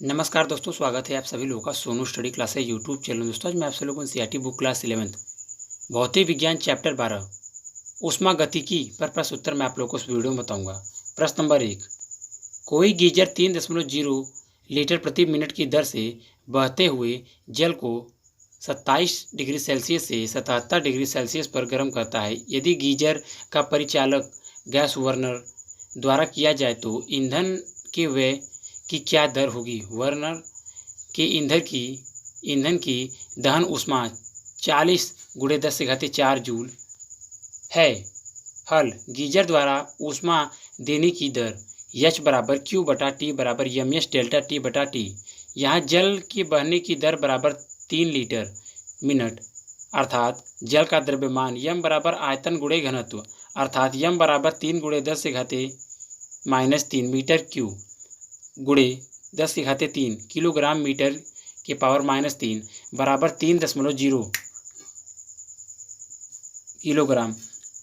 नमस्कार दोस्तों, स्वागत है आप सभी लोगों का Sonu study classes YouTube channel. दोस्तों आज मैं आप सभी लोगों को एनसीईआरटी बुक क्लास 11 भौतिक विज्ञान चैप्टर 12 ऊष्मागतिकी पर प्रश्न उत्तर मैं आप लोगों को इस वीडियो में बताऊंगा। प्रश्न नंबर 1, कोई गीजर 3.0 लीटर प्रति मिनट की दर से बहते हुए जल को 27 डिग्री सेल्सियस से 77 डिग्री सेल्सियस पर गर्म करता है। यदि गीजर का परिचालक गैस बर्नर द्वारा किया जाए तो ईंधन के व्यय की क्या दर होगी। बर्नर के ईंधन की दहन ऊष्मा 40 × 10⁴ जूल है। हल, गीजर द्वारा ऊष्मा देने की दर H बराबर Q बटा T बराबर mS डेल्टा T बटा T। यहाँ जल के बहने की दर बराबर 3 लीटर मिनट, अर्थात जल का द्रव्यमान m बराबर आयतन गुणे घनत्व, अर्थात m बराबर 3 × 10⁻³ मीटर क्यूब गुणे 10⁻³ किलोग्राम मीटर के पावर -3 बराबर 3.0 किलोग्राम।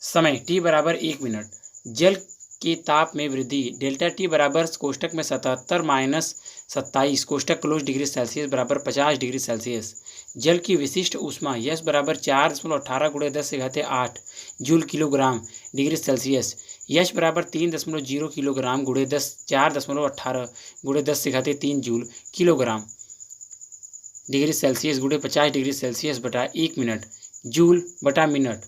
समय t बराबर 1 मिनट। जल के ताप में वृद्धि डेल्टा T बराबर कोष्टक में 77 - 27 कोष्टक क्लोज डिग्री सेल्सियस बराबर 50 डिग्री सेल्सियस। जल की विशिष्ट ऊष्मा S बराबर 4.18 × 10⁸ joule kilogram degree Celsius. H बराबर 3.0 किलोग्राम गुणे 4.18 × 10⁻³ जूल किलोग्राम डिग्री सेल्सियस गुणे 50 डिग्री सेल्सियस बटा 1 मिनट। जूल बटा मिनट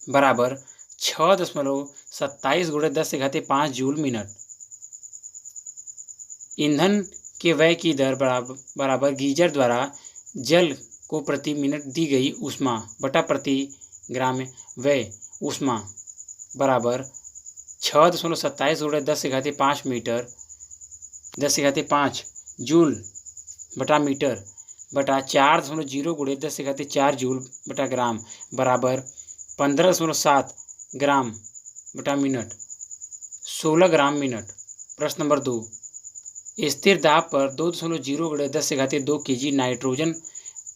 बराबर 6.27 × 10⁵ जूल मिनट। ईंधन के व्यय की दर बराबर गीजर द्वारा जल को प्रति मिनट दी गई ऊष्मा बटा प्रति ग्राम व्यय ऊष्मा बराबर 6.27 × 10⁵ मीटर 10⁵ जूल बटा मीटर बटा 4.0 × 10⁴ जूल बटा ग्राम बराबर 15.7 ग्राम बटा मिनट 16 ग्राम मिनट। प्रश्न नंबर 2, स्थिर दाब पर 2.0 × 10⁻² kg नाइट्रोजन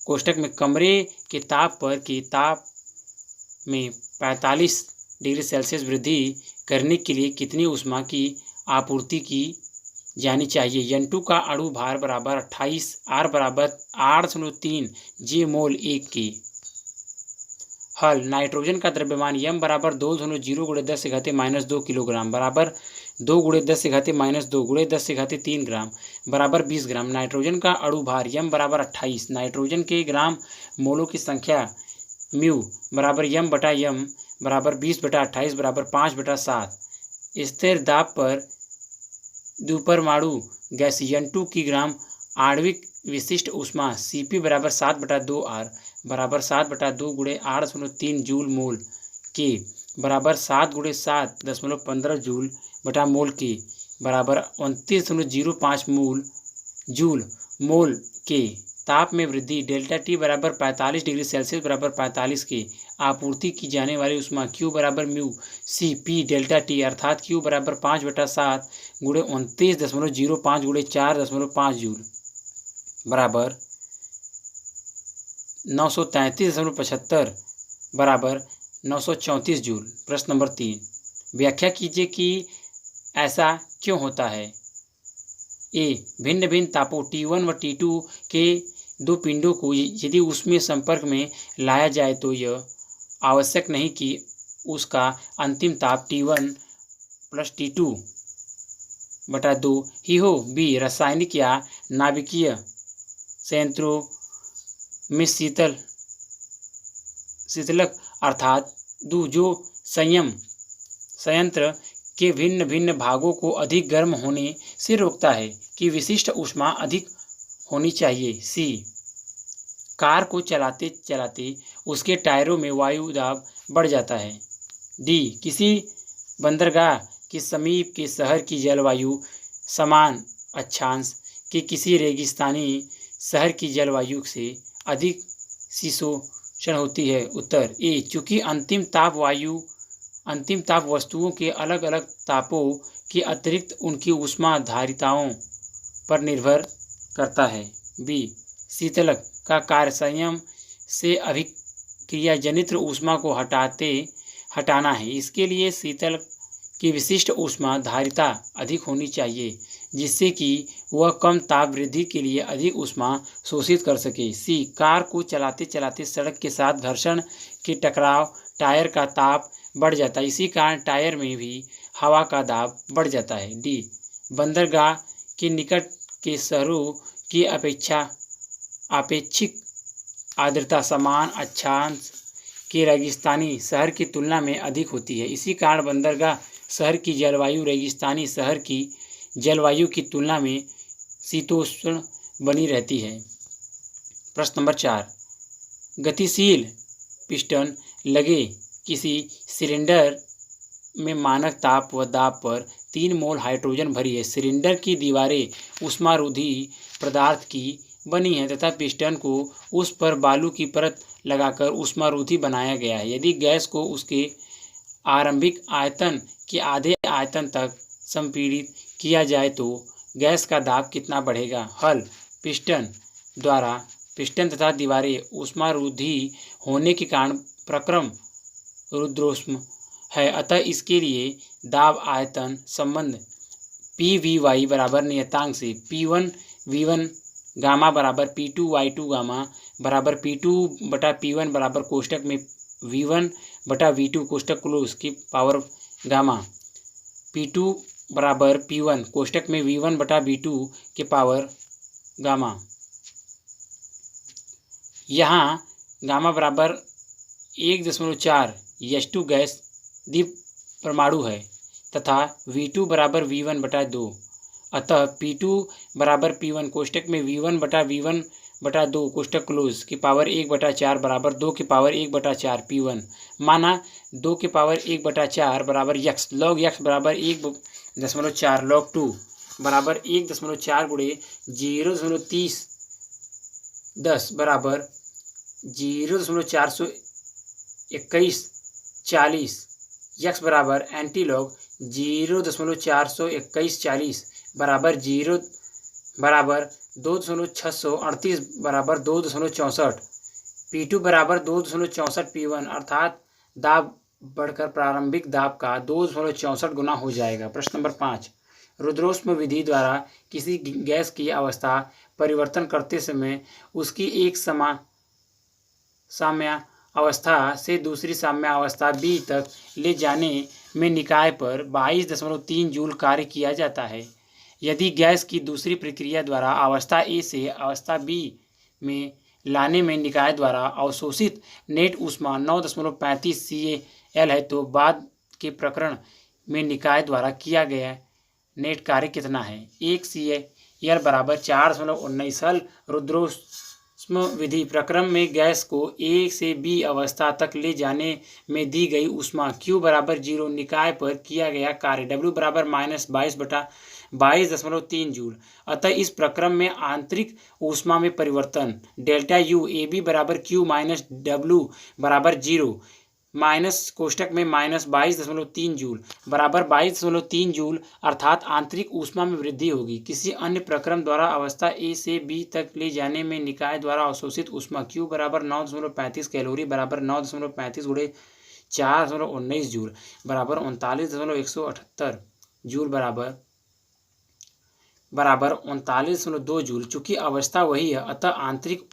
कोष्टक में कमरे के ताप पर के ताप में 45 डिग्री सेल्सियस वृद्धि करने के लिए कितनी ऊष्मा की आपूर्ति की जानी चाहिए। N2 का अणु भार बराबर 28, R बराबर 8.3 J मोल 1 के। हल, नाइट्रोजन का द्रव्यमान m बराबर 2.0 × 10⁻² किलोग्राम बराबर 2 × 10⁻² × 10⁻³ ग्राम बराबर 20 ग्राम। नाइट्रोजन का अणु भार m बराबर 28, नाइट्रोजन के ग्राम मोलों की संख्या म्यू बराबर m बटा m बराबर 20/28 बराबर 5/7। स्थिर दाब पर द्विपरमाणु गैस N2 की ग्राम आणविक विशिष्ट ऊष्मा Cp बराबर 7/2R बराबर 7/2 × 8.3 जूल मोल के बराबर 7 × 7.15 जूल बटा मोल के बराबर 29.05 जूल मोल के। ताप में वृद्धि डेल्टा T बराबर 45 डिग्री सेल्सियस बराबर 45 के। आपूर्ति की जाने वाली ऊष्मा Q बराबर म्यू Cp डेल्टा T, अर्थात Q बराबर 5/7 × 29.05 × 4.5 जूल बराबर 933.75 बराबर 934 जूल। प्रश्न नंबर 3, व्याख्या कीजिए कि ऐसा क्यों होता है। ए, भिन्न भिन्न तापों T1 व T2 के दो पिंडों को यदि ऊष्मीय संपर्क में लाया जाए तो यह आवश्यक नहीं कि उसका अंतिम ताप T1 + T2 बटा 2 ही हो। बी, रासायनिक या नाभिकीय संयंत्रों में शीतलक अर्थात जो संयंत्र के भिन्न भिन्न भागों को अधिक गर्म होने से रोकता है कि विशिष्ट ऊष्मा अधिक होनी चाहिए। सी, कार को चलाते चलाते उसके टायरों में वायु दाब बढ़ जाता है। डी, किसी बंदरगाह के समीप के शहर की जलवायु समान अक्षांश के किसी रेगिस्तानी शहर की जलवायु से अधिक शीतोष्ण होती है। उत्तर ए, चूँकि अंतिम ताप वस्तुओं के अलग अलग तापों के अतिरिक्त उनकी ऊष्मा धारिताओं पर निर्भर करता है। बी, शीतलक का कार्य संयम से अभिक्रिया जनित ऊष्मा को हटाना है। इसके लिए शीतलक की विशिष्ट ऊष्मा धारिता अधिक होनी चाहिए, जिससे कि वह कम ताप वृद्धि के लिए अधिक ऊष्मा शोषित कर सके। सी, कार को चलाते चलाते सड़क के साथ घर्षण के टकराव टायर का ताप बढ़ जाता है, इसी कारण टायर में भी हवा का दाब बढ़ जाता है। डी, बंदरगाह के निकट के शहरों की अपेक्षिक आर्द्रता समान अक्षांश के रेगिस्तानी शहर की तुलना में अधिक होती है, इसी कारण बंदरगाह शहर की जलवायु रेगिस्तानी शहर की जलवायु की तुलना में शीतोष्ण बनी रहती है। प्रश्न नंबर 4, गतिशील पिस्टन लगे किसी सिलेंडर में मानक ताप व दाब पर 3 मोल हाइड्रोजन भरी है। सिलेंडर की दीवारें ऊष्मारोधी पदार्थ की बनी हैं तथा पिस्टन को उस पर बालू की परत लगाकर ऊष्मारोधी बनाया गया है। यदि गैस को उसके आरंभिक आयतन के आधे आयतन तक संपीड़ित किया जाए तो गैस का दाब कितना बढ़ेगा? हल, पिस्टन तथा दीवारें ऊष्मारोधी होने के कारण प्रक्रम रुद्रोष्म है, अतः इसके लिए दाब आयतन संबंध PVy बराबर नियतांक से P1 V1 गामा बराबर P2 Y2 गामा बराबर P2 बटा P1 बराबर कोष्टक में V1 बटा V2 कोष्टक क्लोज की पावर गामा P2 बराबर P1 कोष्टक में V1 बटा V2 के पावर गामा। यहाँ गामा बराबर 1.4 H2 गैस द्वीप परमाणु है तथा V2 बराबर V1 बटा 2, अतः P2 बराबर P1 कोष्टक में V1 बटा 2 कोष्टक क्लोज की पावर 1/4 बराबर 2 की पावर 1/4 P1 माना 2 की पावर 1/4 बराबर x log x बराबर 1.4 log 2 बराबर 1.4 गुणे 0.30 10 बराबर 0.421 40 x बराबर एंटी लॉग 0.421 40 बराबर 0 बराबर 2.638 बराबर 2.64 P2 बराबर 2.64 P1 अर्थात दाब बढ़कर प्रारंभिक दाब का 2.64 गुना हो जाएगा। प्रश्न नंबर 5, रुद्रोष्म विधि द्वारा किसी गैस की अवस्था परिवर्तन करते समय उसकी एक साम्य अवस्था से दूसरी साम्य अवस्था B तक ले जाने में निकाय पर 22.3 जूल कार्य किया जाता है। यदि गैस की दूसरी प्रक्रिया द्वारा अवस्था A से अवस्था B में लाने में निकाय द्वारा अवशोषित नेट ऊष्मा 9.35 CAL है तो बाद के प्रकरण में निकाय द्वारा किया गया नेट कार्य कितना है? 1 CAL बराबर 4.19। हल, रुद्रोष्म विधि प्रक्रम में गैस को A से B अवस्था तक ले जाने में दी गई ऊष्मा Q बराबर 0 निकाय पर किया गया कार्य W बराबर -22/22.3 जूल। अतः इस प्रक्रम में आंतरिक ऊष्मा में परिवर्तन डेल्टा U AB बराबर Q माइनस W बराबर 0 माइनस कोष्टक में -22.3 जूल बराबर 22.3 जूल अर्थात आंतरिक ऊष्मा में वृद्धि होगी। किसी अन्य प्रक्रम द्वारा अवस्था A से B तक ले जाने में निकाय द्वारा अवशोषित ऊष्मा Q बराबर 9.35 कैलोरी बराबर 9.35 गुणे 4.19 जूल बराबर 39.178 जूल बराबर 39.2 जूल। चूँकि अवस्था वही है अतः आंतरिक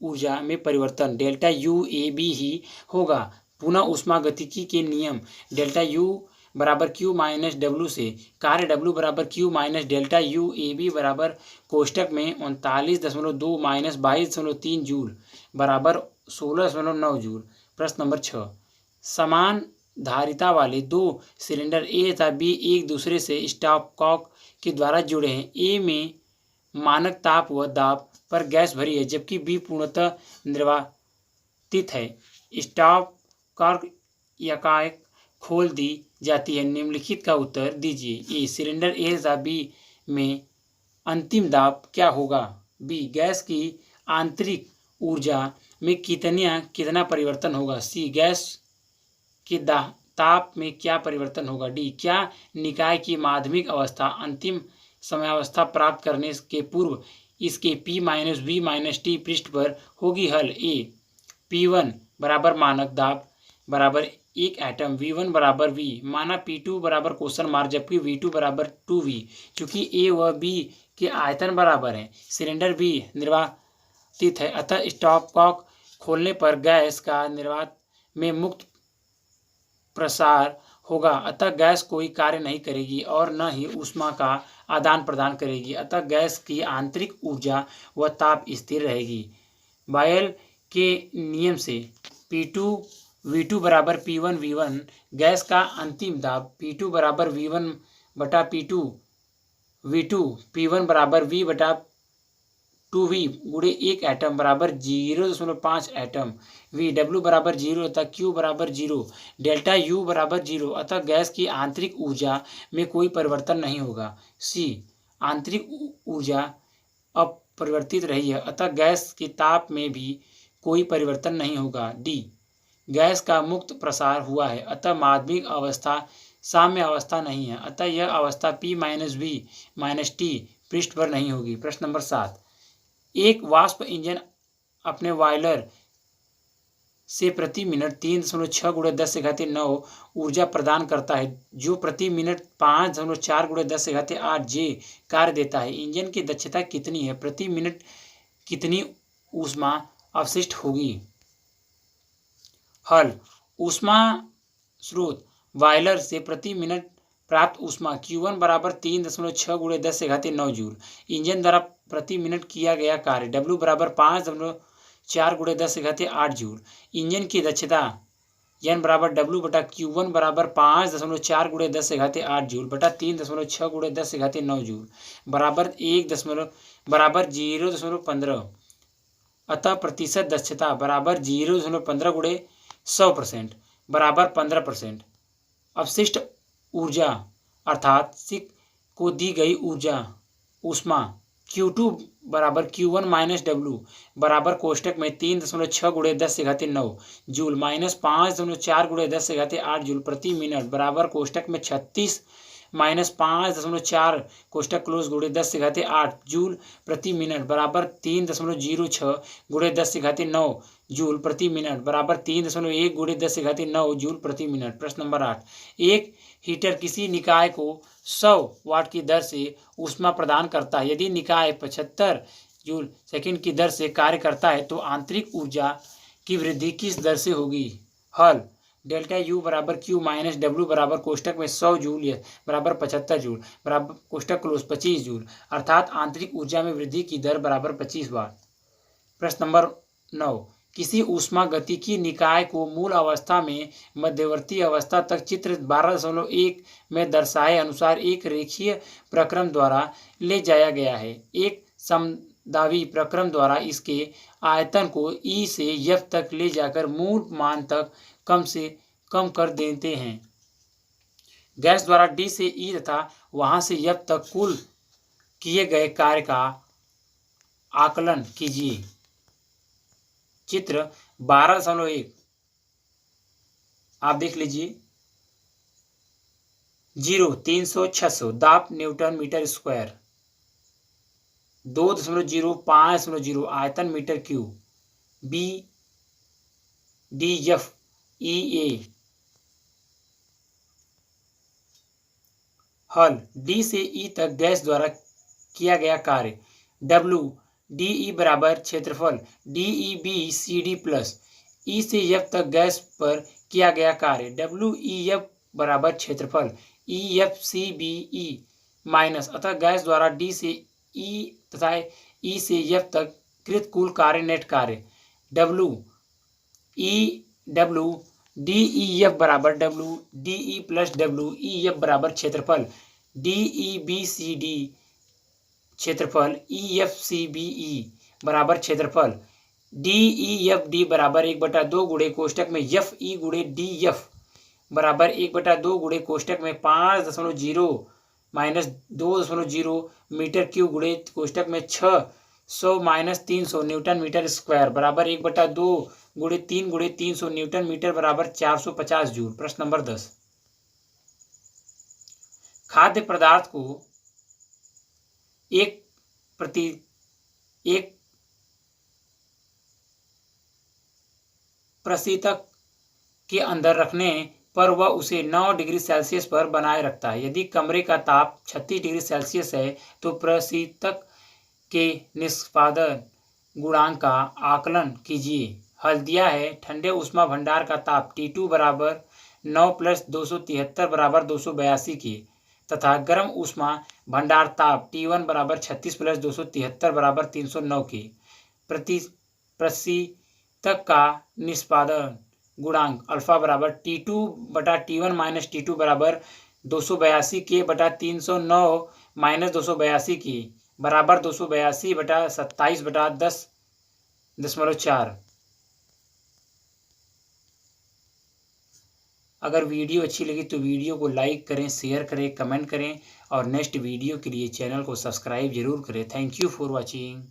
ऊर्जा में परिवर्तन डेल्टा UAB ही होगा। पुनः ऊष्मागतिकी के नियम डेल्टा U बराबर Q माइनस W से कार्य W बराबर Q माइनस डेल्टा UAB बराबर कोष्टक में 39.2 माइनस 22.3 जूल बराबर 16.9 जूल। प्रश्न नंबर 6, समान धारिता वाले दो सिलेंडर A तथा B एक दूसरे से स्टॉपकॉक के द्वारा जुड़े हैं। A में मानक ताप व दाब पर गैस भरी है जबकि B पूर्णतः निर्वातित है। स्टॉपकॉक एकाएक खोल दी जाती है। निम्नलिखित का उत्तर दीजिए। A, सिलेंडर A तथा B में अंतिम दाब क्या होगा? B, गैस की आंतरिक ऊर्जा में कितना परिवर्तन होगा? C, गैस के ताप में क्या परिवर्तन होगा? D, क्या निकाय की माध्यमिक अवस्था अंतिम समयावस्था प्राप्त करने के पूर्व इसके P minus V minus T पृष्ठ पर होगी? हल, A, P1 बराबर मानक दाब बराबर एक एटम V1 बराबर V माना P2 बराबर क्वेश्चन मार्क जबकि V2 बराबर 2V। चूंकि A व B के आयतन बराबर हैं, सिलेंडर B निर्वातित है, अतः स्टॉपकॉक खोलने पर गैस का निर्वात में मुक्त प्रसार होगा, अतः गैस कोई कार्य नहीं करेगी और न ही ऊष्मा का आदान प्रदान करेगी, अतः गैस की आंतरिक ऊर्जा व ताप स्थिर रहेगी। बॉयल के नियम से P2 V2 बराबर P1 V1 गैस का अंतिम दाब P2 बराबर V1 बटा P2 V2 P1 बराबर V बटा 2V गुणे एक एटम बराबर 0.5 एटम V W बराबर 0 तथा Q बराबर 0 डेल्टा U बराबर 0, अतः गैस की आंतरिक ऊर्जा में कोई परिवर्तन नहीं होगा। C आंतरिक ऊर्जा अपरिवर्तित रही है, अतः गैस के ताप में भी कोई परिवर्तन नहीं होगा। D गैस का मुक्त प्रसार हुआ है, अतः माध्यमिक अवस्था साम्य अवस्था नहीं है, अतः यह अवस्था P minus V minus T पृष्ठ पर नहीं होगी। प्रश्न नंबर 7, एक वाष्प इंजन अपने बॉयलर से प्रति मिनट 3.6 गुणे 10⁻9 ऊर्जा प्रदान करता है, जो प्रति मिनट 5.4 गुणे 10⁸ जे कार्य देता है। इंजन की दक्षता कितनी है? प्रति मिनट कितनी ऊष्मा अपशिष्ट होगी? हल ऊष्मा स्रोत बॉयलर से प्रति मिनट प्राप्त ऊष्मा Q1 बराबर 3.6 गुणे 10⁻9 जूल। इंजन द्वारा प्रति मिनट किया गया कार्य W बराबर 5.4 गुणे 10⁸ जूल। इंजन की दक्षता N बराबर W बटा Q1 बराबर 5.4 गुणे 10⁸ जूल बटा 3.6 गुणे 10⁻9 जूल बराबर 0.15। अतः प्रतिशत दक्षता बराबर 0.15 गुणे 100% बराबर 15%। अपशिष्ट ऊर्जा अर्थात सिक को दी गई ऊर्जा ऊष्मा Q2 बराबर Q1 माइनस W बराबर कोष्टक में 3.6 गुणे 10⁻9 जूल माइनस 5.4 गुणे 10⁻8 जूल प्रति मिनट बराबर कोष्टक में 36 माइनस 5.4 कोष्टक क्लोज गुणे 10⁸8 जूल प्रति मिनट बराबर 3.06 गुणे 10⁻9 जूल प्रति मिनट बराबर 3.1 गुणे 10⁻9 जूल प्रति मिनट। प्रश्न नंबर 8, एक हीटर किसी निकाय को 100 वाट की दर से ऊष्मा प्रदान करता है। यदि निकाय 75 जूल सेकंड की दर से कार्य करता है तो आंतरिक ऊर्जा की वृद्धि किस दर से होगी? हल डेल्टा U बराबर Q माइनस W बराबर कोष्टक में 100 जूल बराबर 75 जूल बराबर कोष्टक क्लोज 25 जूल, अर्थात आंतरिक ऊर्जा में वृद्धि की दर बराबर 25 वाट। प्रश्न नंबर 9, किसी ऊष्मा गतिकी निकाय को मूल अवस्था में मध्यवर्ती अवस्था तक चित्र 12.1 में दर्शाए अनुसार एक रेखीय प्रक्रम द्वारा ले जाया गया है। एक समदावी प्रक्रम द्वारा इसके आयतन को E से F तक ले जाकर मूल मान तक कम से कम कर देते हैं। गैस द्वारा D से E तथा वहां से F तक कुल किए गए कार्य का आकलन कीजिए। चित्र 12.1 आप देख लीजिए। 0 300 600 दाब न्यूटन मीटर स्क्वायर, 2.0 5.0 आयतन metre cube, B D F E A। हल D से E तक गैस द्वारा किया गया कार्य W DE बराबर क्षेत्रफल DEB CD प्लस E से F तक गैस पर किया गया कार्य WEF बराबर क्षेत्रफल EFCBE माइनस, अतः गैस द्वारा D से E तथा E से F तक कृत कुल कार्य नेट कार्य WEW DEF बराबर WDE प्लस WEF बराबर क्षेत्रफल DEBCD क्षेत्रफल EFCBE बराबर क्षेत्रफल DEFD बराबर 1/2 गुणे कोष्टक में FE गुणे DF बराबर 1/2 गुणे कोष्टक में 5.0 माइनस 2.0 मीटर क्यूब गुणे कोष्टक में 600 माइनस 300 न्यूटन मीटर स्क्वायर बराबर 1/2 गुणे 3 गुणे 300 न्यूटन मीटर बराबर 450 जूल। प्रश्न नंबर 10, खाद्य पदार्थ को एक प्रशीतक के अंदर रखने पर वह उसे 9 डिग्री सेल्सियस पर बनाए रखता है। यदि कमरे का ताप 36 डिग्री सेल्सियस है तो प्रशीतक के निष्पादन गुणांक का आकलन कीजिए। हल दिया है ठंडे ऊष्मा भंडार का ताप T2 बराबर 9 + 273 बराबर 282 के तथा गर्म ऊष्मा भंडार ताप T1 बराबर 36 + 273 बराबर 309 के। प्रशीतक का निष्पादन गुणांक अल्फा बराबर T2 बटा T1 माइनस T2 बराबर 282 के बटा 309 माइनस 282 के बराबर 282 बटा 27 बटा 10.4। अगर वीडियो अच्छी लगी तो वीडियो को लाइक करें, शेयर करें, कमेंट करें और नेक्स्ट वीडियो के लिए चैनल को सब्सक्राइब जरूर करें। Thank you for watching.